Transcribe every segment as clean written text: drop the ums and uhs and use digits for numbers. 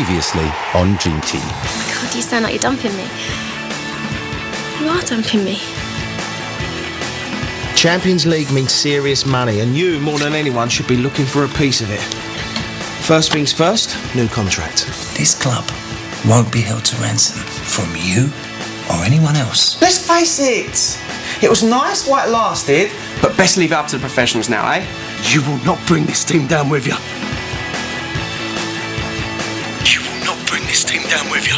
Previously on Dream Team. Oh my God, you sound like you're dumping me. You are dumping me. Champions League means serious money, and you, more than anyone, should be looking for a piece of it. First things first, new contract. This club won't be held to ransom from you or anyone else. Let's face it, it was nice while it lasted, but best leave it up to the professionals now, eh? You will not bring this team down with you. You will not bring this team down with you.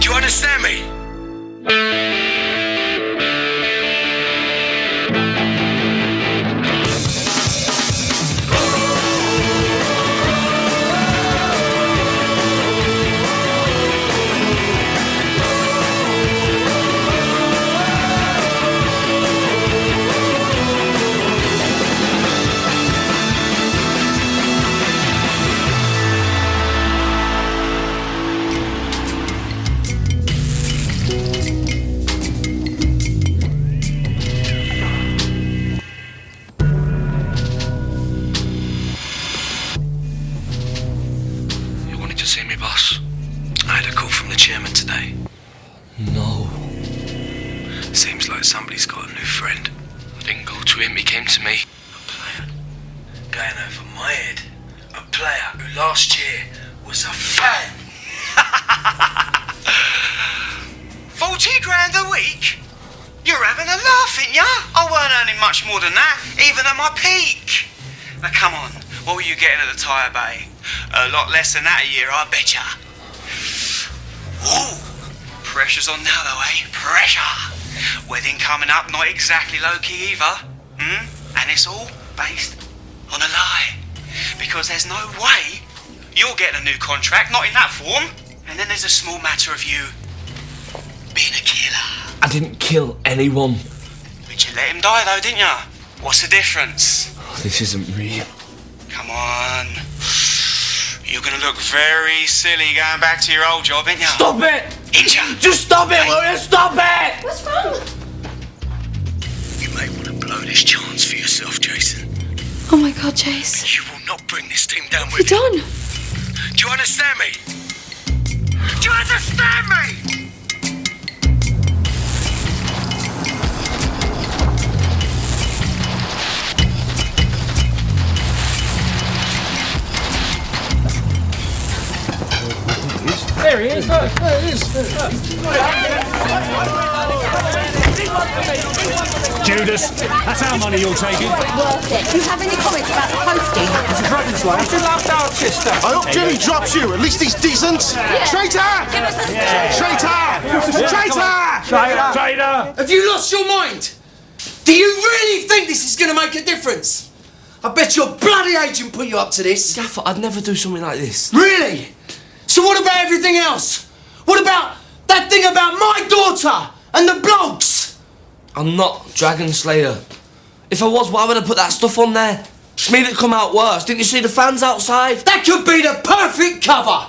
Do you understand me? See me, boss? I had a call from the chairman today. No. Seems like somebody's got a new friend. I didn't go to him, he came to me. A player going over my head. A player who last year was a fan. 40 grand a week? You're having a laugh, ain't ya? I weren't earning much more than that, even at my peak. Now come on, what were you getting at the tyre bay? A lot less than that a year, I betcha. Ooh, pressure's on now though, eh? Pressure. Wedding coming up, not exactly low-key either. And it's all based on a lie. Because there's no way you're getting a new contract, not in that form. And then there's a small matter of you being a killer. I didn't kill anyone. But you let him die though, didn't ya? What's the difference? Oh, this isn't real. Come on. You're gonna look very silly going back to your old job, ain't ya? Stop it! Just stop it, will you? Stop it! What's wrong? You may want to blow this chance for yourself, Jason. Oh my God, Jace. You will not bring this team down What have with you you. done? Do you understand me? Do you understand me? There he is, look, there he is. Judas, that's our money you're taking. Worth it. Do you have any comments about the posting? It's a dragon's life. He loved Harchester. I hope Jimmy drops you. At least he's decent. Yeah. Traitor! Give us a Traitor! Traitor! Traitor! Have you lost your mind? Do you really think this is going to make a difference? I bet your bloody agent put you up to this. Gaffer, I'd never do something like this. Really? So what about everything else? What about that thing about my daughter and the blogs? I'm not Dragon Slayer. If I was, why would I put that stuff on there? It's made it come out worse. Didn't you see the fans outside? That could be the perfect cover.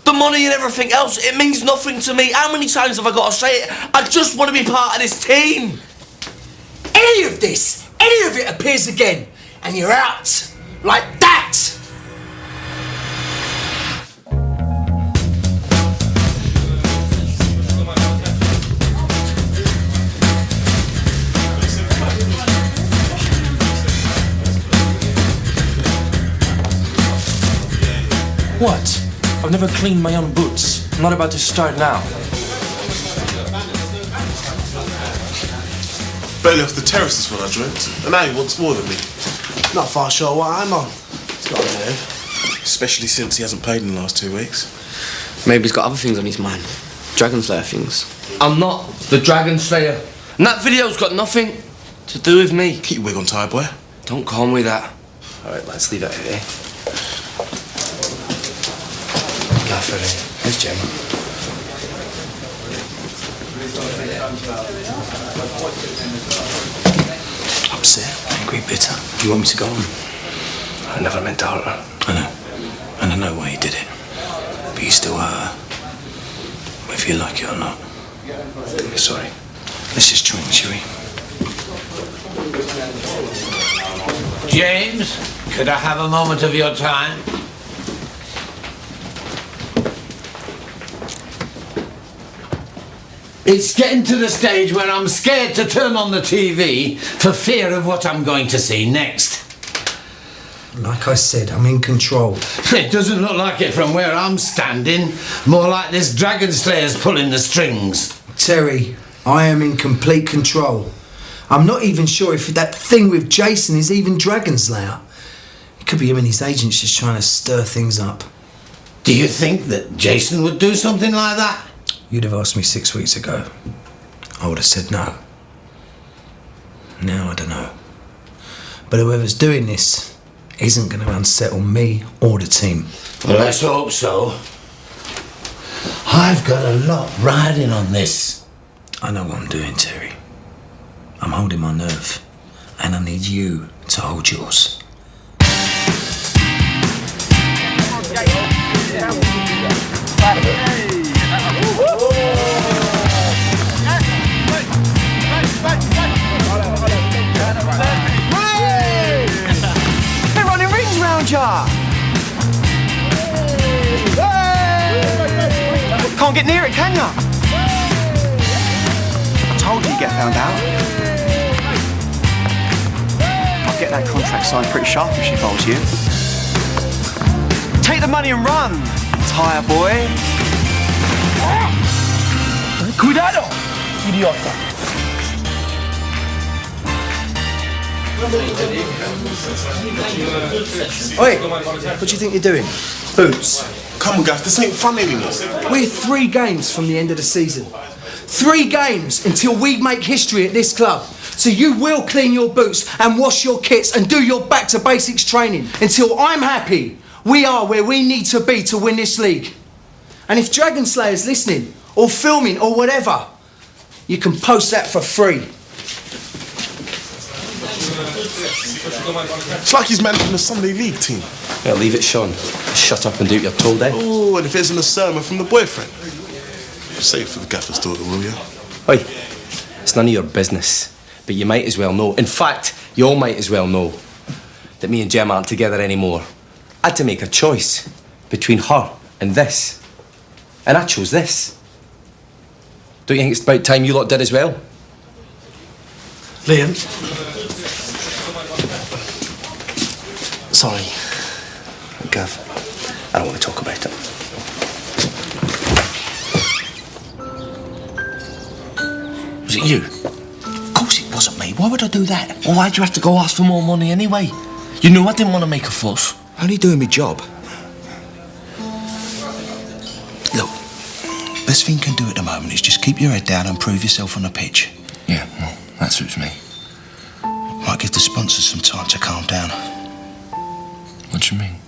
The money and everything else, it means nothing to me. How many times have I got to say it? I just want to be part of this team. Any of it appears again, and you're out like that. What? I've never cleaned my own boots. I'm not about to start now. Barely off the terrace is what I dreamt. And now he wants more than me. Not far short of what I'm on. It's got a nerve. Especially since he hasn't played in the last 2 weeks. Maybe he's got other things on his mind. Dragon Slayer things. I'm not the Dragon Slayer. And that video's got nothing to do with me. Keep your wig on tie, boy. Don't call me that. Alright, let's leave that here. Gaffer, where's Gemma? Upset, angry, bitter. You want me to go on? I never meant to hurt her. I know. And I know why you did it. But you still hurt her. Whether you like it or not. Sorry. Let's just drink, shall we? James, could I have a moment of your time? It's getting to the stage where I'm scared to turn on the TV for fear of what I'm going to see next. Like I said, I'm in control. It doesn't look like it from where I'm standing. More like this Dragon Slayer's pulling the strings. Terry, I am in complete control. I'm not even sure if that thing with Jason is even Dragon Slayer. It could be him and his agents just trying to stir things up. Do you think that Jason would do something like that? You'd have asked me 6 weeks ago. I would have said no. Now I don't know. But whoever's doing this isn't going to unsettle me or the team. Well, let's hope so. I've got a lot riding on this. I know what I'm doing, Terry. I'm holding my nerve. And I need you to hold yours. They're running rings round ya! Can't get near it, can ya? I told you you'd get found out. I'd get that contract signed pretty sharpish if I was you. Take the money and run, tire boy. Cuidado, idiota. Oi, what do you think you're doing? Boots. Come on, guys, this ain't fun anymore. We're 3 games from the end of the season. 3 games until we make history at this club. So you will clean your boots and wash your kits and do your back to basics training until I'm happy we are where we need to be to win this league. And if Dragon Slayer's listening or filming or whatever, you can post that for free. It's like he's managing the Sunday League team. Yeah, leave it, Sean. Shut up and do what you're told, eh? Oh, and if it isn't a sermon from the boyfriend. Say it for the gaffer's daughter, will you? Oi, it's none of your business. But you might as well know. In fact, you all might as well know that me and Jem aren't together anymore. I had to make a choice between her and this. And I chose this. Don't you think it's about time you lot did as well? Liam. Sorry. Gav, I don't want to talk about it. Was it you? Of course it wasn't me. Why would I do that? Well, why'd you have to go ask for more money anyway? You knew I didn't want to make a fuss. Only doing my job. Look, best thing you can do at the moment is just keep your head down and prove yourself on the pitch. Yeah, well, that suits me. Might give the sponsors some time to calm down. What do you mean?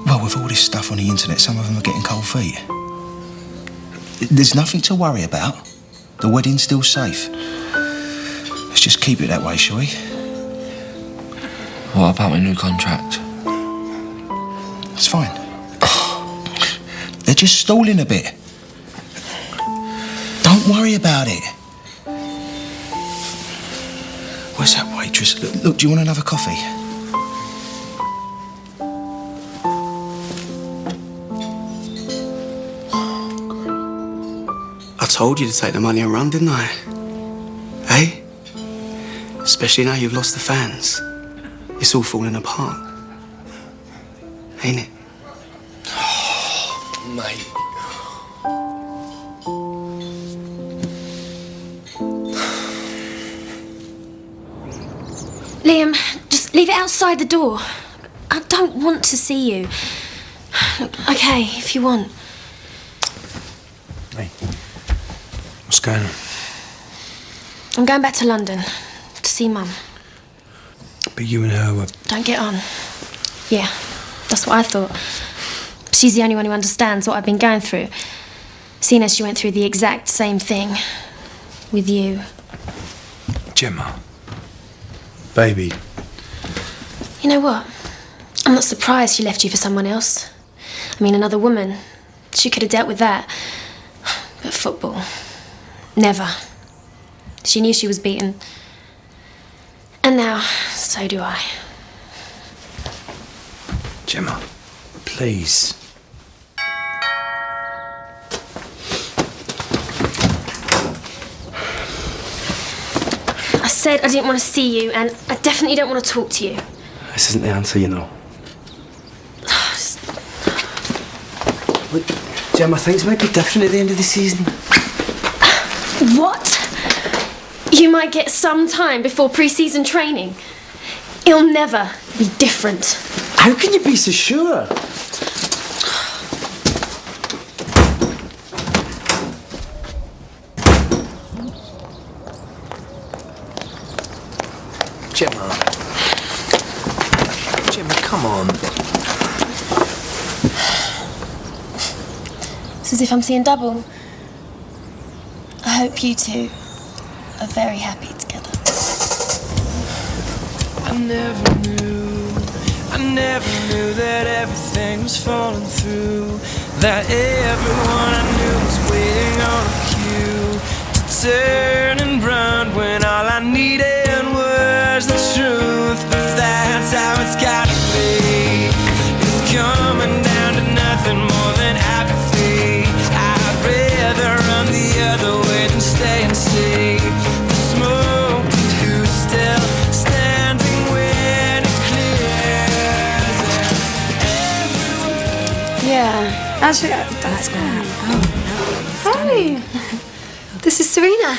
Well, with all this stuff on the internet, some of them are getting cold feet. There's nothing to worry about. The wedding's still safe. Let's just keep it that way, shall we? What about my new contract? It's fine. They're just stalling a bit. Don't worry about it. Where's that waitress? Look, do you want another coffee? I told you to take the money and run, didn't I? Hey? Especially now you've lost the fans. It's all falling apart. Ain't it? Oh, mate. Liam, just leave it outside the door. I don't want to see you. Look, okay, if you want. Hey, what's going on? I'm going back to London to see Mum. But you and her were... Don't get on. Yeah, that's what I thought. She's the only one who understands what I've been going through. Seeing as she went through the exact same thing with you. Gemma. Baby. You know what? I'm not surprised she left you for someone else. I mean, another woman. She could have dealt with that. But football. Never. She knew she was beaten. And now, so do I. Gemma, please. said I didn't want to see you, and I definitely don't want to talk to you. This isn't the answer, you know. Look, Gemma, things might be different at the end of the season. What? You might get some time before pre-season training. It'll never be different. How can you be so sure? Gemma. Gemma, come on. It's as if I'm seeing double. I hope you two are very happy together. I never knew that everything was falling through. That everyone I knew was waiting on a cue to turn and run when all I needed was the truth. But that's how it's gotta be. It's coming down to nothing more than apathy. I'd rather run the other way than stay and see the smoke. Who's still standing when it clears? Yeah, actually, that's great. Hi, this is Serena.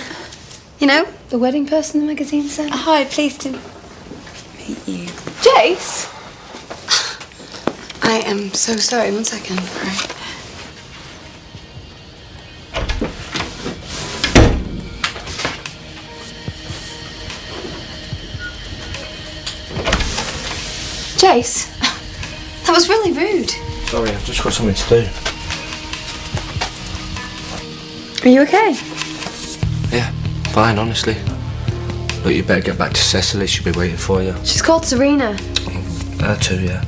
You know, the wedding person the magazine said. Hi, pleased to meet you. Jace? I am so sorry. 1 second. Right. Jace, that was really rude. Sorry, I've just got something to do. Are you okay? Yeah, fine, honestly. Look, you better get back to Cecily. She'll be waiting for you. She's called Serena. Her too, yeah.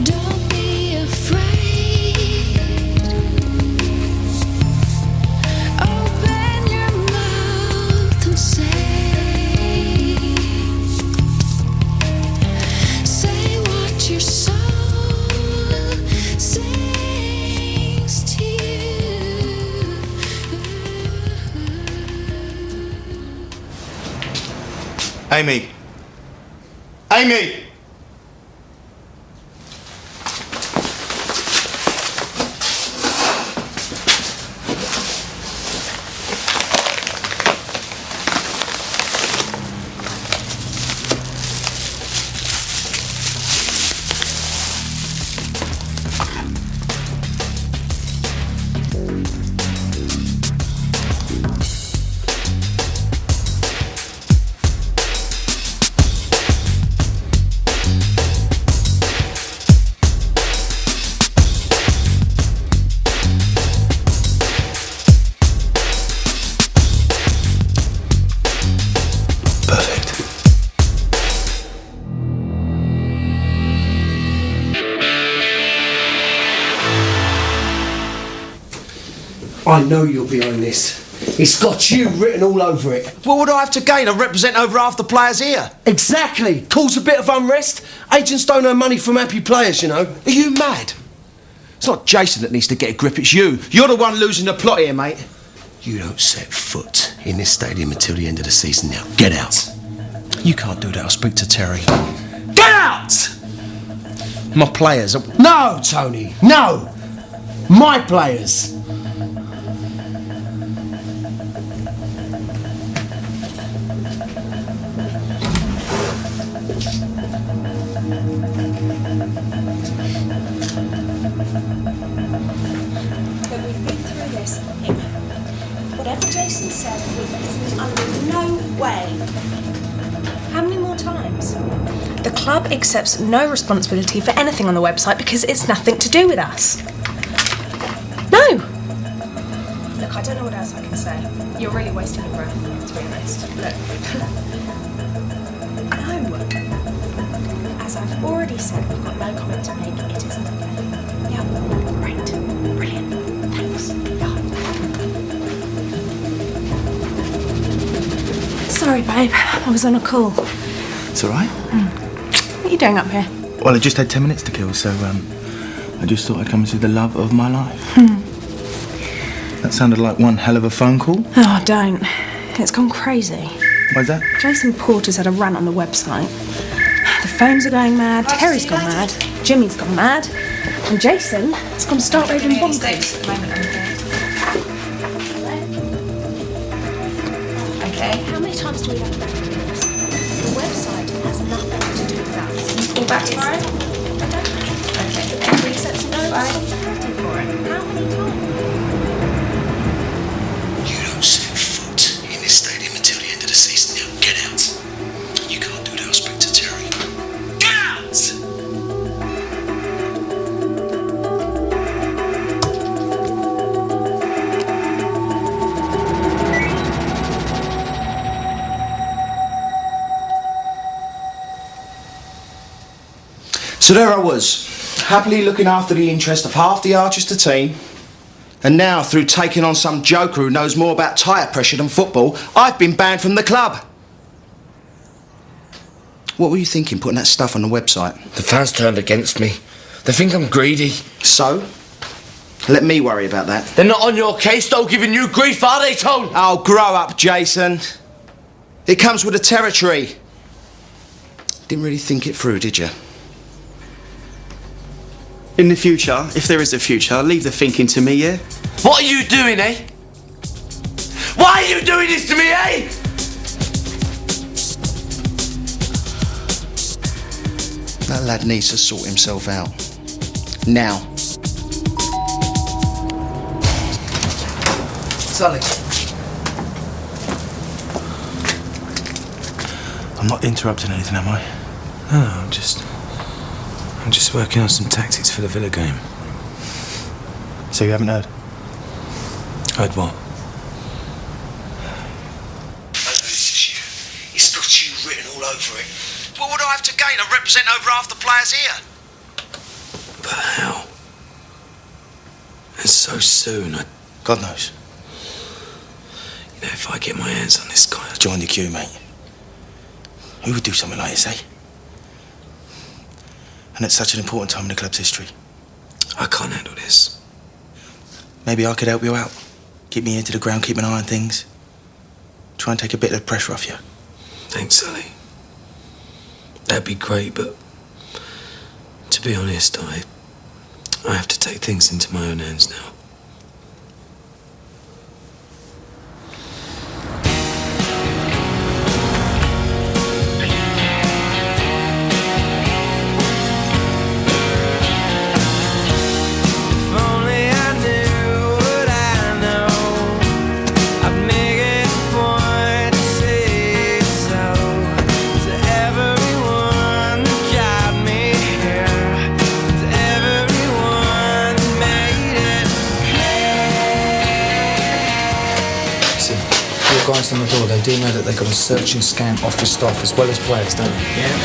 Don't be afraid. Open your mouth and say what your soul sings to you. Amy. Amy! I know you're behind this. It's got you written all over it. What would I have to gain? I represent over half the players here. Exactly. Cause a bit of unrest. Agents don't earn money from happy players, you know. Are you mad? It's not Jason that needs to get a grip, it's you. You're the one losing the plot here, mate. You don't set foot in this stadium until the end of the season. Now, get out. You can't do that. I'll speak to Terry. Get out! My players are... No, Tony. No. My players. But we've been through this. Whatever Jason said, is under no way. How many more times? The club accepts no responsibility for anything on the website because it's nothing to do with us. No! Look, I don't know what else I can say. You're really wasting your breath, to be honest. Look. No! As I've already said, I've got no comment to make. It isn't okay. Yeah, great. Brilliant. Thanks. Sorry, babe. I was on a call. It's all right. What are you doing up here? Well, I just had 10 minutes to kill, so I just thought I'd come and see the love of my life. That sounded like one hell of a phone call. Oh, don't. It's gone crazy. Why's that? Jason Porter's had a rant on the website. The phones are going mad, Terry's gone mad, Jimmy's gone mad, and Jason has gone to start raving bonkers. Okay, how many times do we have to go through this? The website has nothing to do with us. All back tomorrow? Okay, everybody sets no responsibility for it. How many times? You don't set foot in this stadium until the end of the season. Now get out. You can't do that, I'll speak to Terry. Get out! So there I was, happily looking after the interest of half the Harchester team, and now, through taking on some joker who knows more about tyre pressure than football, I've been banned from the club. What were you thinking, putting that stuff on the website? The fans turned against me. They think I'm greedy. So? Let me worry about that. They're not on your case, though, giving you grief, are they, Tone? Oh, grow up, Jason. It comes with the territory. Didn't really think it through, did you? In the future, if there is a future, leave the thinking to me, yeah? What are you doing, eh? Why are you doing this to me, eh? That lad needs to sort himself out. Now. Sully. I'm not interrupting anything, am I? No, I'm just working on some tactics for the Villa game. So you haven't heard? Heard what? It's got you written all over it. What would I have to gain? I represent over half the players here. But how? And so soon, God knows. You know, if I get my hands on this guy... Join the queue, mate. Who would do something like this, eh? And at such an important time in the club's history. I can't handle this. Maybe I could help you out. Keep me into the ground, keep an eye on things. Try and take a bit of the pressure off you. Thanks, Sally. That'd be great, but... to be honest, I have to take things into my own hands now. Guys on the door, they do know that they've got to search and scan office staff as well as players, don't they? Yeah.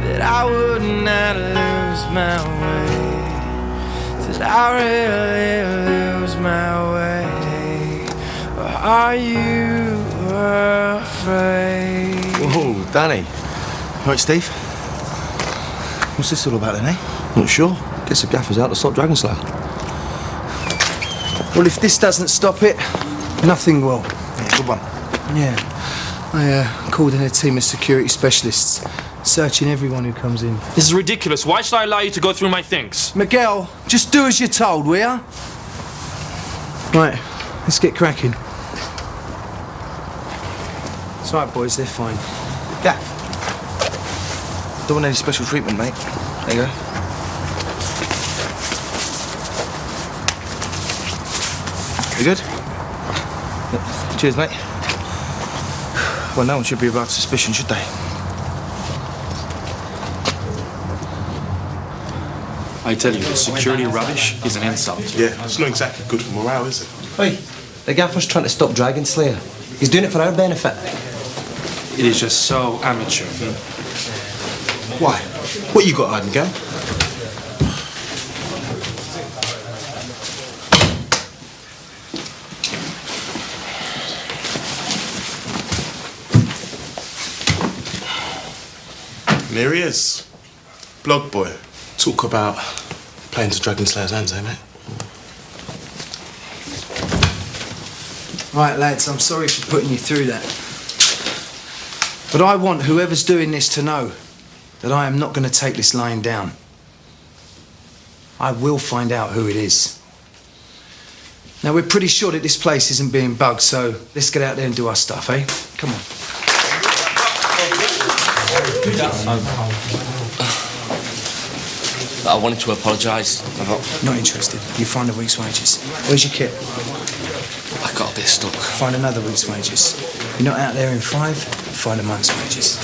That I would not lose my way. Did I really lose my way? Or are you afraid? Whoa, Danny. Right, Steve? What's this all about then, eh? Not sure. Guess the gaffer's out to stop Dragon Slayer. Well, if this doesn't stop it, nothing will. Yeah, good one. Yeah. I called in a team of security specialists, searching everyone who comes in. This is ridiculous. Why should I allow you to go through my things? Miguel, just do as you're told, will ya? Right, let's get cracking. It's all right, boys, they're fine. Yeah. Don't want any special treatment, mate. There you go. You good? Yeah. Cheers, mate. Well, no one should be above suspicion, should they? I tell you, security rubbish is an insult. Yeah, it's not exactly good for morale, is it? Hey, the gaffer's trying to stop Dragon Slayer. He's doing it for our benefit. It is just so amateur. Why? What you got, hiding, Miguel? And here he is. Blog boy. Talk about playing to Dragon Slayer's hands, eh, mate? Right, lads, I'm sorry for putting you through that. But I want whoever's doing this to know that I am not going to take this lying down. I will find out who it is. Now, we're pretty sure that this place isn't being bugged, so let's get out there and do our stuff, eh? Come on. I wanted to apologise. Not interested. You find a week's wages. Where's your kit? I got a bit stuck. Find another week's wages. You're not out there in 5, find a month's wages.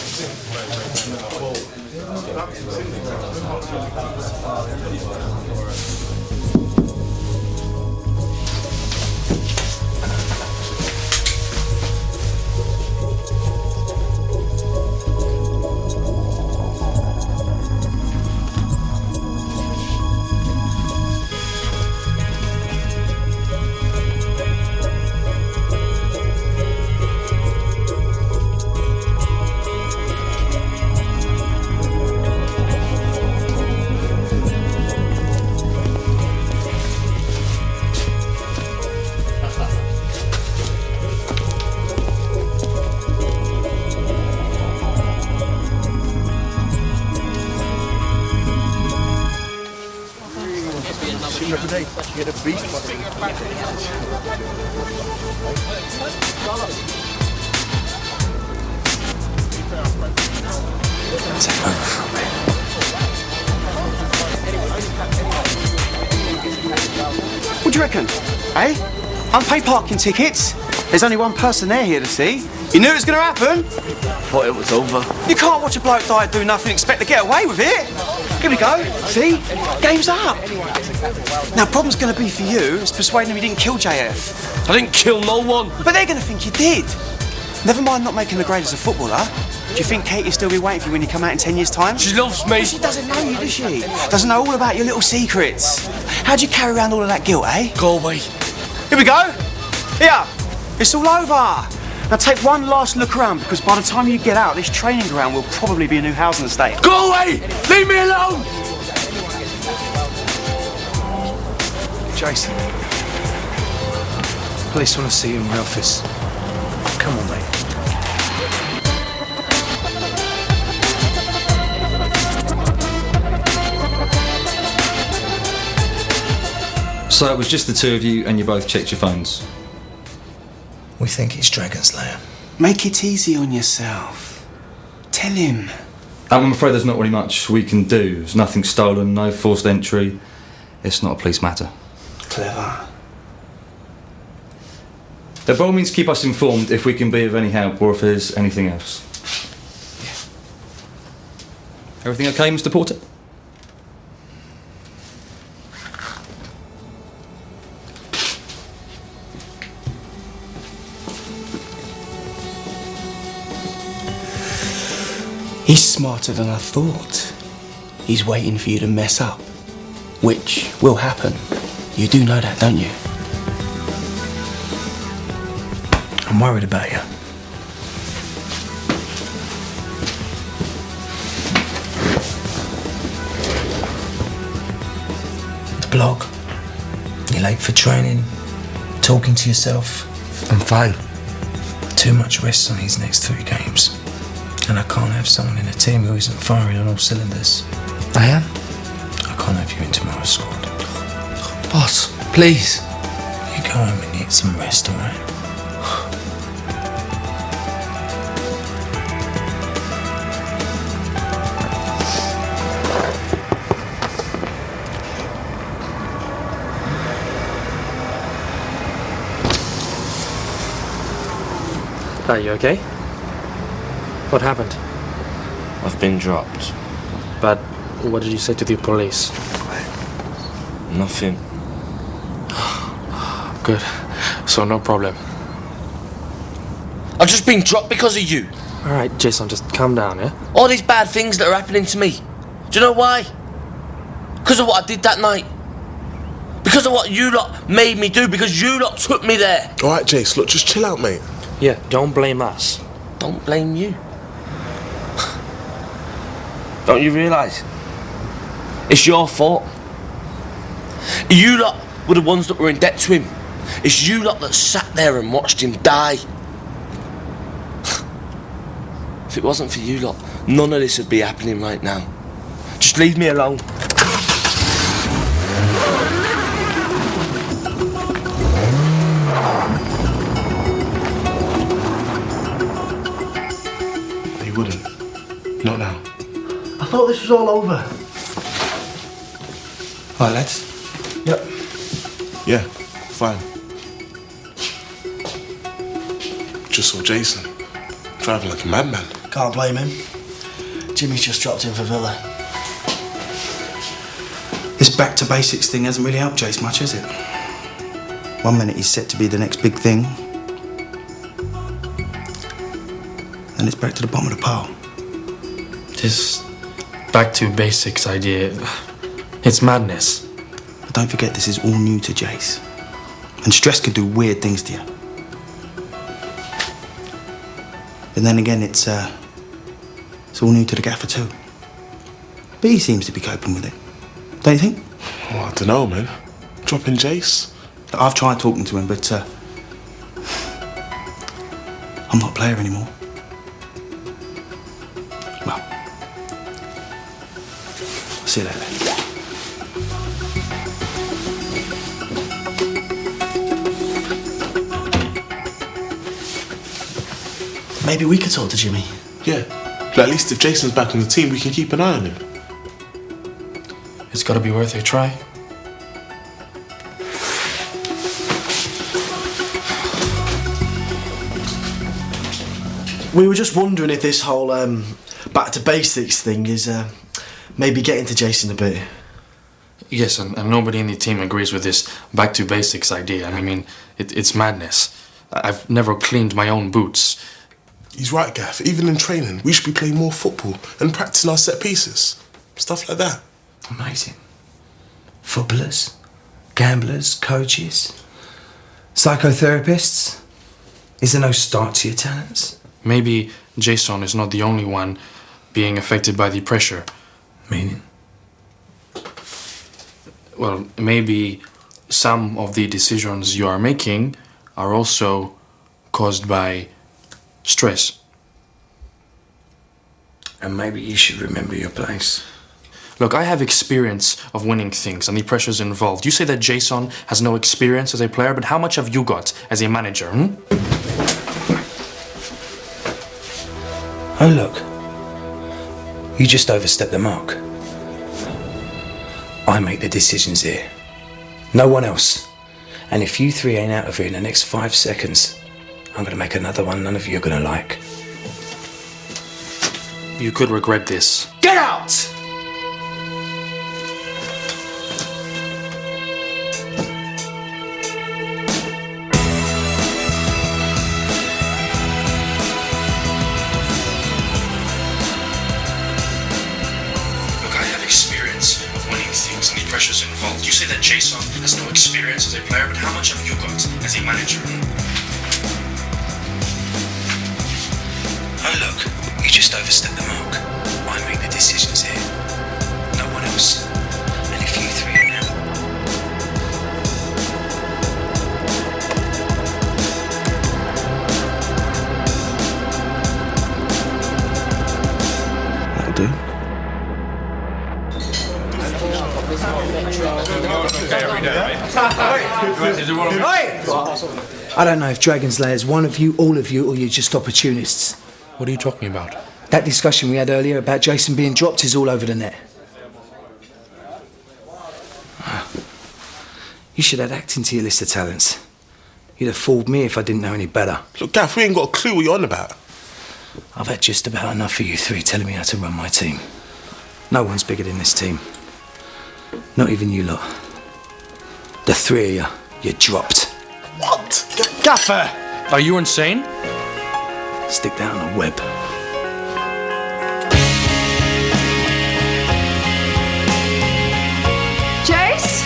What do you reckon? Eh? Unpaid parking tickets? There's only one person there here to see. You knew it was going to happen? Thought it was over. You can't watch a bloke die and do nothing and expect to get away with it. Here we go. See? Game's up. Now, problem's going to be for you is persuading them you didn't kill JF. I didn't kill no one. But they're going to think you did. Never mind not making the grade as a footballer. Do you think Katie will still be waiting for you when you come out in 10 years' time? She loves me. She doesn't know you, does she? Doesn't know all about your little secrets. How'd you carry around all of that guilt, eh? Go away. Here we go. Here. It's all over. Now take one last look around, because by the time you get out, this training ground will probably be a new housing estate. Go away! Leave me alone! Jason. Police want to see you in my office. Come on, mate. So it was just the two of you and you both checked your phones? We think it's Dragon Slayer. Make it easy on yourself. Tell him. I'm afraid there's not really much we can do. There's nothing stolen, no forced entry. It's not a police matter. Clever. By all means, keep us informed if we can be of any help or if there's anything else. Yeah. Everything okay, Mr. Porter? He's smarter than I thought. He's waiting for you to mess up. Which will happen. You do know that, don't you? I'm worried about you. The blog. You're late for training. Talking to yourself. I'm fine. Too much rest on these next 3 games. And I can't have someone in the team who isn't firing on all cylinders. I am? I can't have you in tomorrow's squad. Boss, please. You go home and get some rest, alright? Are you okay? What happened? I've been dropped. But what did you say to the police? Nothing. Good. So no problem. I've just been dropped because of you. Alright, Jason, just calm down, yeah? All these bad things that are happening to me. Do you know why? Because of what I did that night. Because of what you lot made me do. Because you lot took me there. All right, Jace, look, just chill out, mate. Yeah, don't blame us. Don't blame you. Don't you realise? It's your fault. You lot were the ones that were in debt to him. It's you lot that sat there and watched him die. If it wasn't for you lot, none of this would be happening right now. Just leave me alone. He wouldn't. Not now. I thought this was all over. Right, lads. Yep. Yeah, fine. Just saw Jason driving like a madman. Can't blame him. Jimmy's just dropped in for Villa. This back to basics thing hasn't really helped Jace much, has it? 1 minute he's set to be the next big thing. Then it's back to the bottom of the pile. This back to basics idea, it's madness. But don't forget, this is all new to Jace. And stress can do weird things to you. And then again, it's all new to the gaffer too. But he seems to be coping with it. Don't you think? Oh, I don't know, man. Dropping Jace? I've tried talking to him, but I'm not a player anymore. Well, I'll see you later. Maybe we could talk to Jimmy. Yeah. But at least if Jason's back on the team, we can keep an eye on him. It's gotta be worth a try. We were just wondering if this whole back to basics thing is maybe getting to Jason a bit. Yes, and nobody in the team agrees with this back to basics idea. I mean, it's madness. I've never cleaned my own boots. He's right, Gaff. Even in training, we should be playing more football and practicing our set pieces. Stuff like that. Amazing. Footballers, gamblers, coaches, psychotherapists. Is there no start to your talents? Maybe Jason is not the only one being affected by the pressure. Meaning? Well, maybe some of the decisions you are making are also caused by stress. And maybe you should remember your place. Look, I have experience of winning things and the pressures involved. You say that Jason has no experience as a player, but how much have you got as a manager, Oh, look. You just overstepped the mark. I make the decisions here. No one else. And if you three ain't out of here in the next 5 seconds, I'm gonna make another one none of you are gonna like. You could regret this. Get out! Things and the pressures involved. You say that Jason has no experience as a player, but how much have you got as a manager? Oh, look, you just overstepped the mark. I make the decisions here. No one else. And if you three are out. That'll do. I don't know if Dragon's Lair is one of you, all of you, or you're just opportunists. What are you talking about? That discussion we had earlier about Jason being dropped is all over the net. You should add acting to your list of talents. You'd have fooled me if I didn't know any better. Look, Gaff, we ain't got a clue what you're on about. I've had just about enough of you three telling me how to run my team. No one's bigger than this team. Not even you lot. The three of you, you're dropped. What? Gaffer! Are you insane? Stick that on a web. Jace?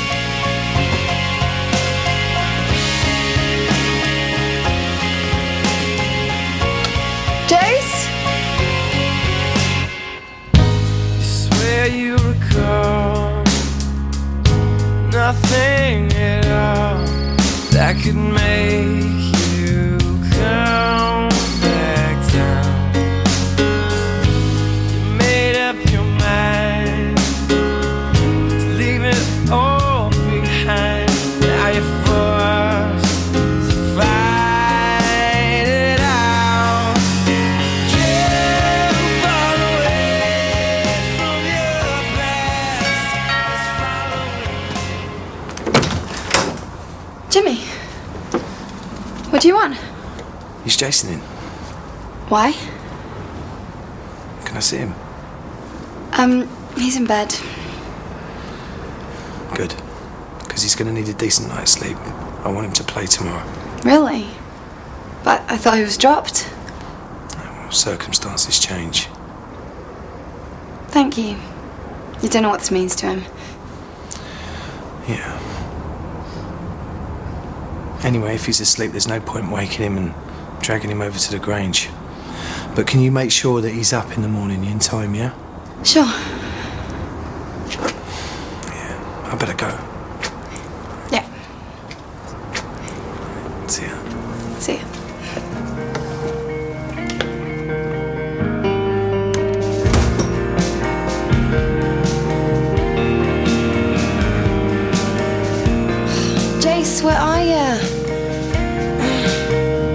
Jace? that could make you come back down. You made up your mind to leave it all behind. Now you're forced to fight it out. Can't fall away from your past. Jimmy, what do you want? Is Jason in? Why? Can I see him? He's in bed. Good. Because he's going to need a decent night's sleep. I want him to play tomorrow. Really? But I thought he was dropped. Well, circumstances change. Thank you. You don't know what this means to him. Yeah. Anyway, if he's asleep, there's no point waking him and dragging him over to the Grange. But can you make sure that he's up in the morning in time, yeah? Sure. Yeah, I better go. Yeah. See ya. See ya. Jace, where are you?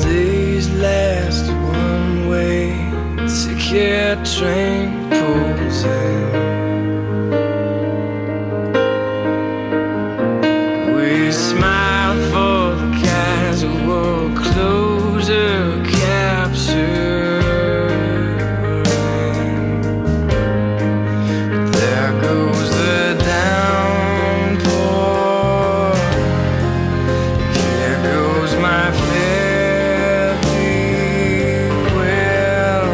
Days last one way, ticket train pulls in. We smiled for the casual closure capturing. There goes the downpour. Here goes my fifth wheel.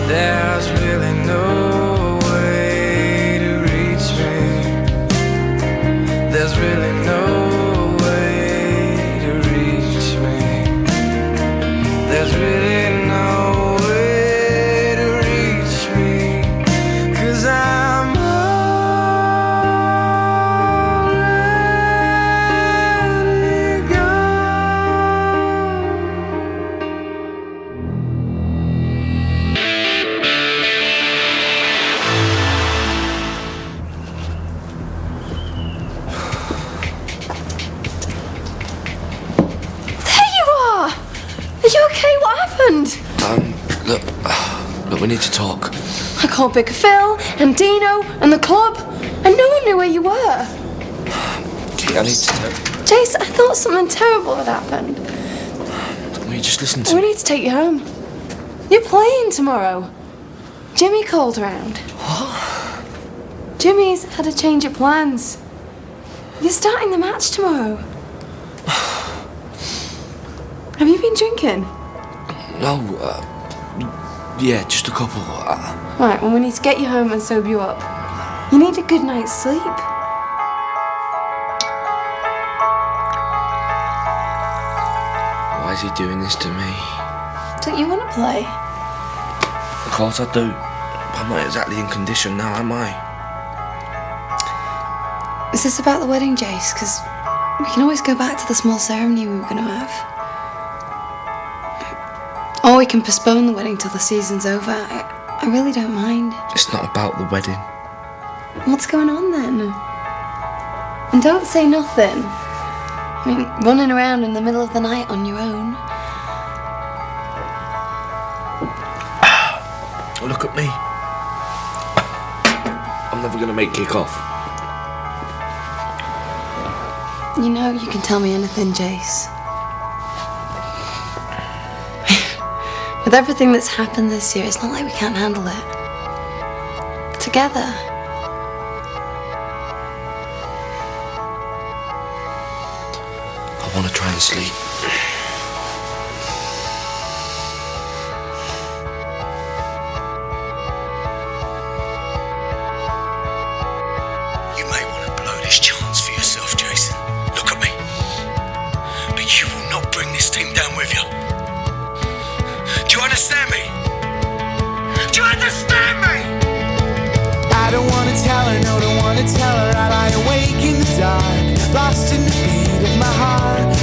There's really no way to reach me. There's really no way to reach me. There's really no way to reach me. 'Cause I'm already gone. There you are! Are you okay? What happened? Look, we need to talk. I called Big Phil and Dino and the club, and no one knew where you were. Kate, I need to tell. Jace, I thought something terrible had happened. Will you just listen to We me? need to take you home. You're playing tomorrow. Jimmy called round. What? Jimmy's had a change of plans. You're starting the match tomorrow. Have you been drinking? No, yeah, just a couple. Right, well, we need to get you home and sober you up. You need a good night's sleep. Why is he doing this to me? Don't you want to play? Of course I do. I'm not exactly in condition now, am I? Is this about the wedding, Jace? Because we can always go back to the small ceremony we were going to have. Or we can postpone the wedding till the season's over. I really don't mind. It's not about the wedding. What's going on then? And don't say nothing. I mean, running around in the middle of the night on your own. Look at me. I'm never gonna make kick off. You know, you can tell me anything, Jace. With everything that's happened this year, it's not like we can't handle it. Together. I wanna try and sleep. You may want to blow this chance for yourself, Jason. Look at me. But you will not bring this team down with you. Do you understand me? Do you understand me? I don't wanna tell her, no, don't wanna tell her. I lie awake in the dark, lost in the beat of my heart.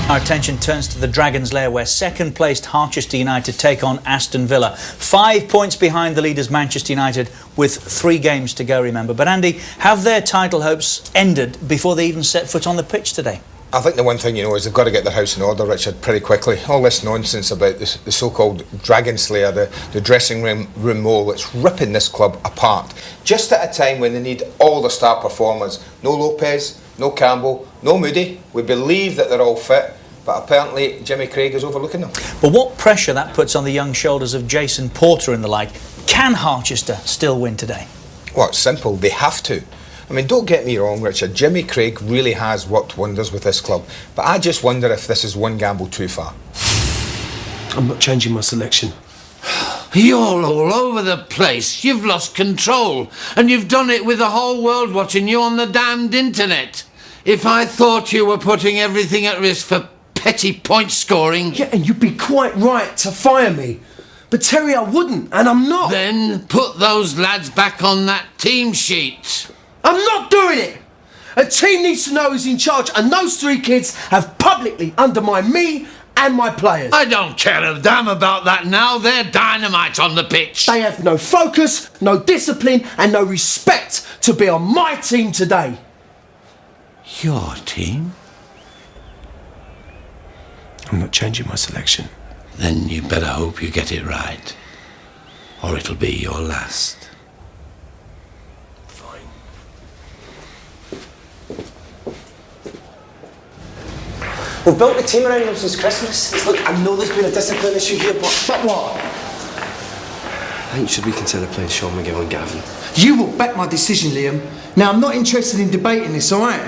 Our attention turns to the Dragon's Lair, where second-placed Harchester United take on Aston Villa. 5 points behind the leaders Manchester United, with 3 games to go, remember. But Andy, have their title hopes ended before they even set foot on the pitch today? I think the one thing, is they've got to get their house in order, Richard, pretty quickly. All this nonsense about the so-called Dragon Slayer, the dressing room mole, it's ripping this club apart. Just at a time when they need all the star performers. No Lopez, no Campbell, no Moody. We believe that they're all fit, but apparently Jimmy Craig is overlooking them. But what pressure that puts on the young shoulders of Jason Porter and the like. Can Harchester still win today? Well, it's simple. They have to. I mean, don't get me wrong, Richard. Jimmy Craig really has worked wonders with this club. But I just wonder if this is one gamble too far. I'm not changing my selection. You're all over the place. You've lost control. And you've done it with the whole world watching you on the damned internet. If I thought you were putting everything at risk for petty point scoring... Yeah, and you'd be quite right to fire me. But Terry, I wouldn't, and I'm not. Then put those lads back on that team sheet. I'm not doing it! A team needs to know who's in charge, and those 3 kids have publicly undermined me and my players. I don't care a damn about that now. They're dynamite on the pitch. They have no focus, no discipline, and no respect to be on my team today. Your team? I'm not changing my selection. Then you better hope you get it right, or it'll be your last. We've built the team around him since Christmas. Look, I know there's been a discipline issue here, but what? I think you should reconsider playing Sean McGill and Gavin. You will back my decision, Liam. Now, I'm not interested in debating this, all right?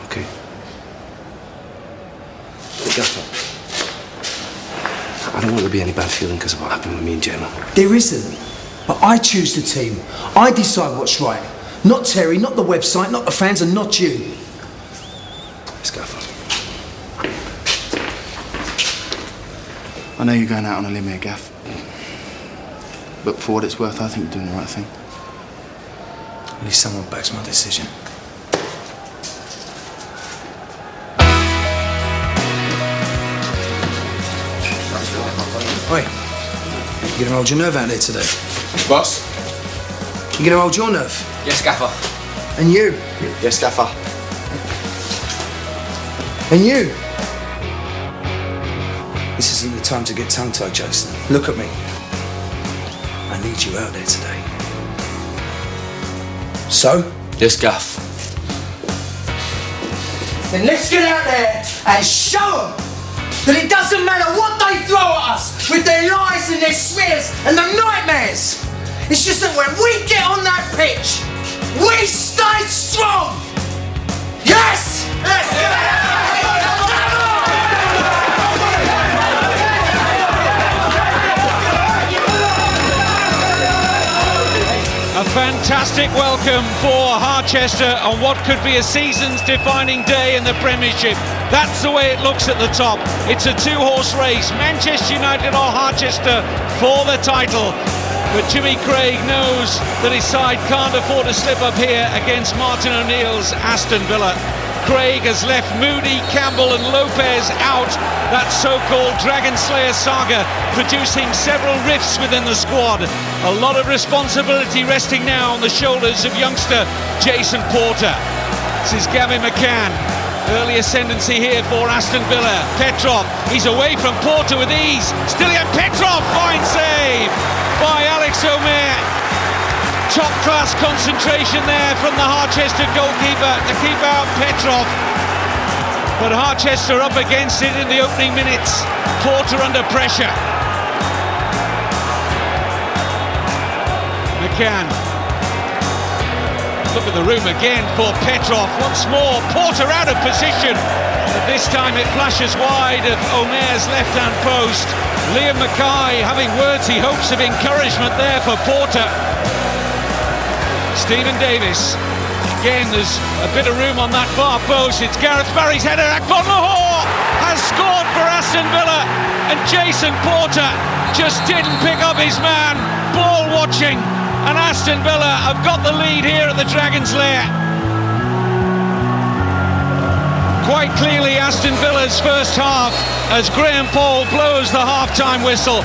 Okay. Look, Gaffer, I don't want there to be any bad feeling because of what happened with me and Gemma. There isn't. But I choose the team. I decide what's right. Not Terry, not the website, not the fans, and not you. Yes, Gaffer. I know you're going out on a limb here, Gaff. But for what it's worth, I think you're doing the right thing. At least someone backs my decision. Oi, you gonna hold your nerve out there today? Boss? You gonna hold your nerve? Yes, Gaffer. And you? Yes, Gaffer. And you? This isn't the time to get tongue-tied, Jason. Look at me. I need you out there today. So? Yes, Gaff. Then let's get out there and show them that it doesn't matter what they throw at us with their lies and their smears and their nightmares. It's just that when we get on that pitch, we stay strong. Yes! A fantastic welcome for Harchester on what could be a season's defining day in the Premiership. That's the way it looks at the top. It's a 2-horse race. Manchester United or Harchester for the title. But Jimmy Craig knows that his side can't afford to slip up here against Martin O'Neill's Aston Villa. Craig has left Moody, Campbell and Lopez out. That so-called Dragon Slayer saga producing several rifts within the squad. A lot of responsibility resting now on the shoulders of youngster Jason Porter. This is Gavin McCann. Early ascendancy here for Aston Villa. Petrov, he's away from Porter with ease. Still again, Petrov, fine save by Alex Omer. Top-class concentration there from the Harchester goalkeeper to keep out Petrov. But Harchester up against it in the opening minutes. Porter under pressure. McCann. Look at the room again for Petrov. Once more, Porter out of position. But this time it flashes wide of Omer's left-hand post. Liam Mackay having words he hopes of encouragement there for Porter. Stephen Davis. Again, there's a bit of room on that far post. It's Gareth Barry's header. Akpon Lahore has scored for Aston Villa. And Jason Porter just didn't pick up his man. Ball watching. And Aston Villa have got the lead here at the Dragon's Lair. quite clearly Aston Villa's first half as Graham Paul blows the half-time whistle.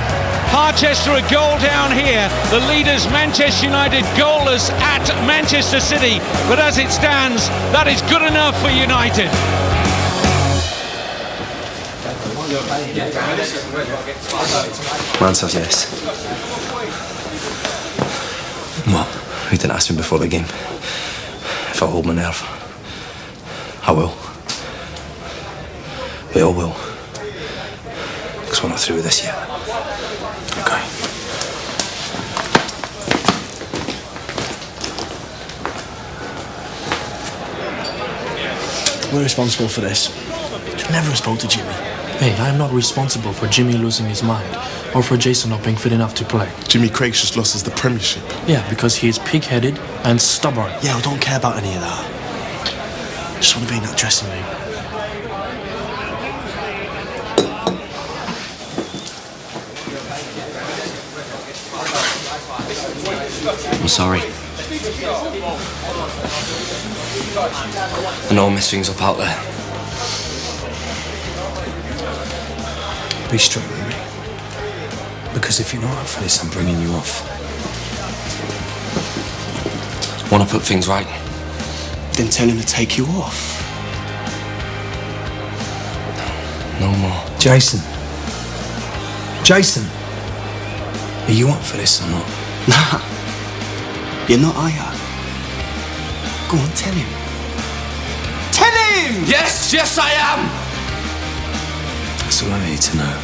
Harchester a goal down here. The leaders Manchester United goalless at Manchester City. But as it stands, that is good enough for United. Man says yes. Well, he didn't ask me before the game. If I hold my nerve, I will. We all will. Because we're not through with this yet. Okay. We're responsible for this. You never spoke to Jimmy. Hey, I'm not responsible for Jimmy losing his mind or for Jason not being fit enough to play. Jimmy Craig's just lost us the Premiership. Yeah, because he is pig-headed and stubborn. Yeah, I don't care about any of that. Just want to be in that dressing room. I'm sorry. I know I mess things up out there. Be straight with me. Because if you're not up for this, I'm bringing you off. Want to put things right? Then tell him to take you off. No more. Jason. Jason. Are you up for this or not? Nah. You're not, are ya? Go on, tell him. Tell him! Yes, yes I am! That's all I need to know.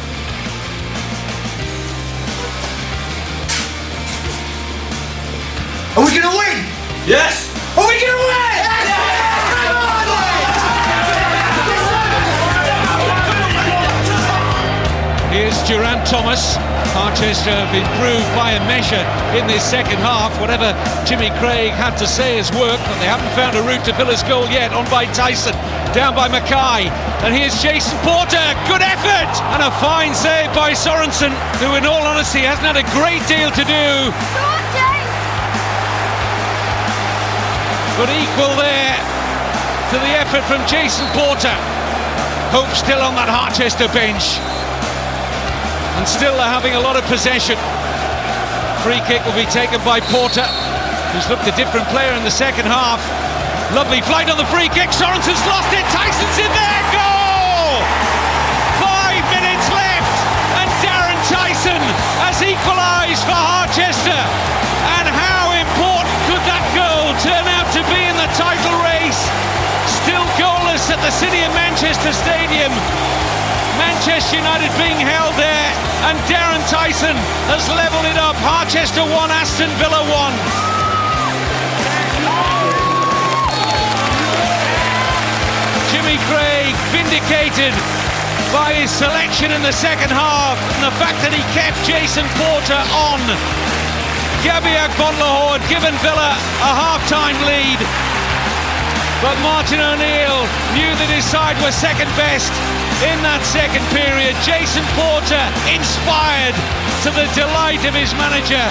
Are we gonna win? Yes! Are we gonna win? Here's Geraint Thomas. Harchester have improved by a measure in this second half. Whatever Jimmy Craig had to say has worked, but they haven't found a route to Villa's goal yet. On by Tyson, down by Mackay. And here's Jason Porter. Good effort! And a fine save by Sorensen, who in all honesty hasn't had a great deal to do. But equal there to the effort from Jason Porter. Hope still on that Harchester bench. And still they're having a lot of possession. Free kick will be taken by Porter, who's looked a different player in the second half. Lovely flight on the free kick. Sorensen's lost it. Tyson's in there. Goal! 5 minutes left. And Darren Tyson has equalised for Harchester. And how important could that goal turn out to be in the title race? Still goalless at the City of Manchester Stadium. Manchester United being held there, and Darren Tyson has levelled it up. Harchester 1, Aston Villa 1. Jimmy Craig vindicated by his selection in the second half, and the fact that he kept Jason Porter on. Gabby Agbonlahor had given Villa a half-time lead, but Martin O'Neill knew that his side was second best in that second period. Jason Porter inspired to the delight of his manager.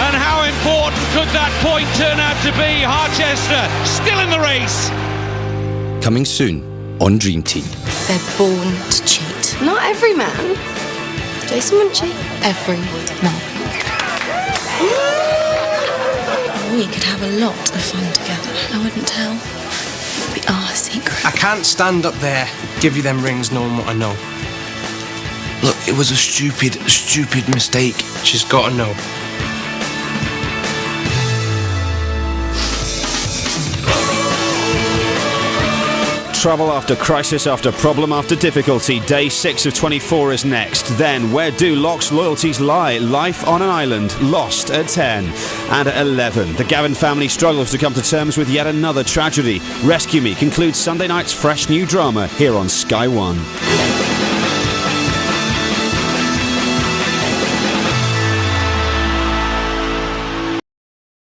And how important could that point turn out to be? Harchester still in the race. Coming soon on Dream Team. They're born to cheat. Not every man. Jason wouldn't cheat. Every man. We could have a lot of fun together. I wouldn't tell. It'd be our secret. I can't stand up there, give you them rings knowing what I know. Look, it was a stupid mistake. She's got to know. Trouble after crisis after problem after difficulty. Day 6 of 24 is next. Then, where do Locke's loyalties lie? Life on an island. Lost at 10. And at 11, the Gavin family struggles to come to terms with yet another tragedy. Rescue Me concludes Sunday night's fresh new drama here on Sky One.